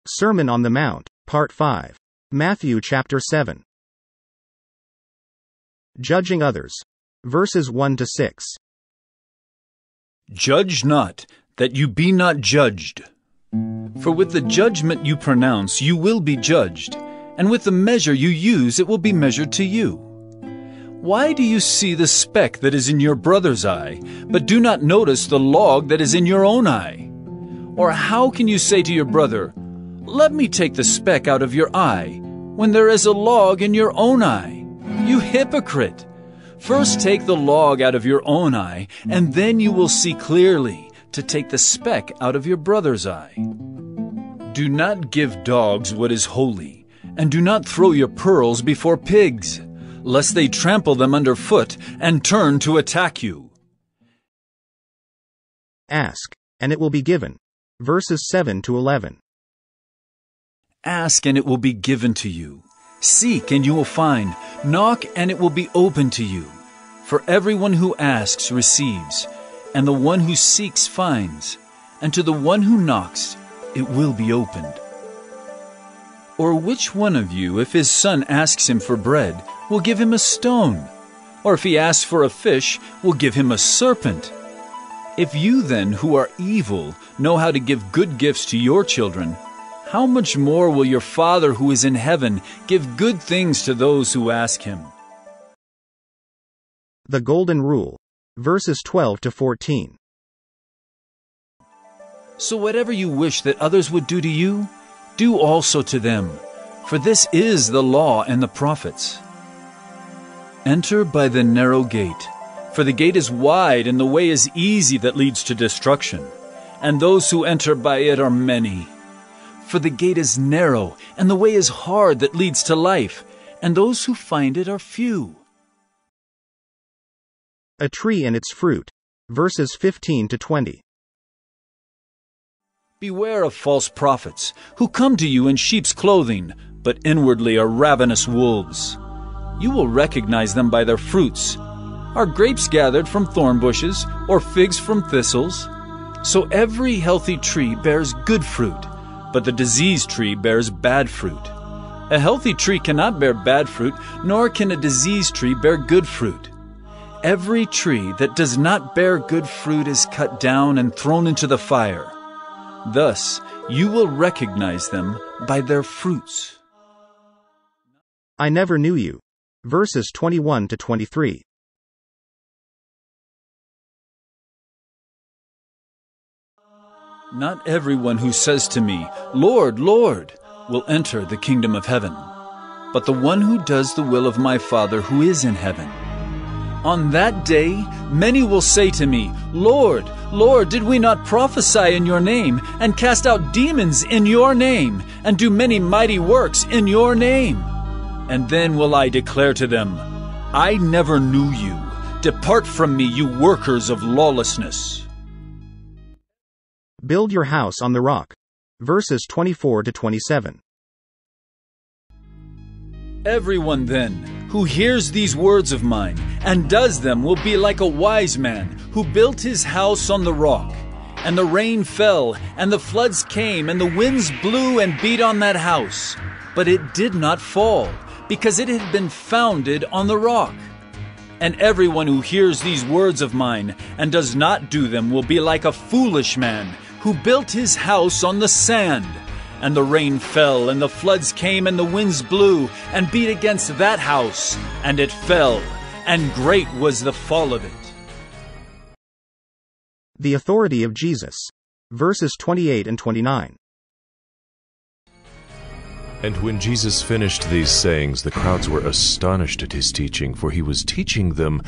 Sermon on the Mount, Part 5. Matthew chapter 7. Judging others. Verses 1 to 6. Judge not, that you be not judged. For with the judgment you pronounce, you will be judged, and with the measure you use, it will be measured to you. Why do you see the speck that is in your brother's eye, but do not notice the log that is in your own eye? Or how can you say to your brother, "Let me take the speck out of your eye," when there is a log in your own eye? You hypocrite! First take the log out of your own eye, and then you will see clearly to take the speck out of your brother's eye. Do not give dogs what is holy, and do not throw your pearls before pigs, lest they trample them underfoot and turn to attack you. Ask, and it will be given. Verses 7 to 11. Ask, and it will be given to you. Seek, and you will find. Knock, and it will be opened to you. For everyone who asks receives, and the one who seeks finds, and to the one who knocks it will be opened. Or which one of you, if his son asks him for bread, will give him a stone? Or if he asks for a fish, will give him a serpent? If you then, who are evil, know how to give good gifts to your children, how much more will your Father who is in heaven give good things to those who ask him? The Golden Rule. Verses 12 to 14. So whatever you wish that others would do to you, do also to them, for this is the law and the prophets. Enter by the narrow gate, for the gate is wide and the way is easy that leads to destruction, and those who enter by it are many. For the gate is narrow, and the way is hard that leads to life, and those who find it are few. A tree and its fruit. Verses 15 to 20. Beware of false prophets, who come to you in sheep's clothing, but inwardly are ravenous wolves. You will recognize them by their fruits. Are grapes gathered from thorn bushes, or figs from thistles? So every healthy tree bears good fruit, but the diseased tree bears bad fruit. A healthy tree cannot bear bad fruit, nor can a diseased tree bear good fruit. Every tree that does not bear good fruit is cut down and thrown into the fire. Thus you will recognize them by their fruits. I never knew you. Verses 21 to 23. Not everyone who says to me, "Lord, Lord," will enter the kingdom of heaven, but the one who does the will of my Father who is in heaven. On that day, many will say to me, "Lord, Lord, did we not prophesy in your name, and cast out demons in your name, and do many mighty works in your name?" And then will I declare to them, "I never knew you. Depart from me, you workers of lawlessness." Build your house on the rock. Verses 24 to 27. Everyone then who hears these words of mine and does them will be like a wise man who built his house on the rock. And the rain fell, and the floods came, and the winds blew and beat on that house. But it did not fall, because it had been founded on the rock. And everyone who hears these words of mine and does not do them will be like a foolish man who built his house on the sand. And the rain fell, and the floods came, and the winds blew and beat against that house, and it fell, and great was the fall of it. The authority of Jesus. Verses 28 and 29. And when Jesus finished these sayings, the crowds were astonished at his teaching, for he was teaching them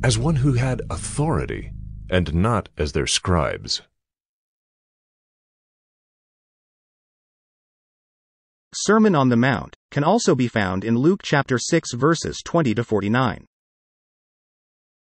as one who had authority, and not as their scribes. Sermon on the Mount can also be found in Luke chapter 6 verses 20 to 49.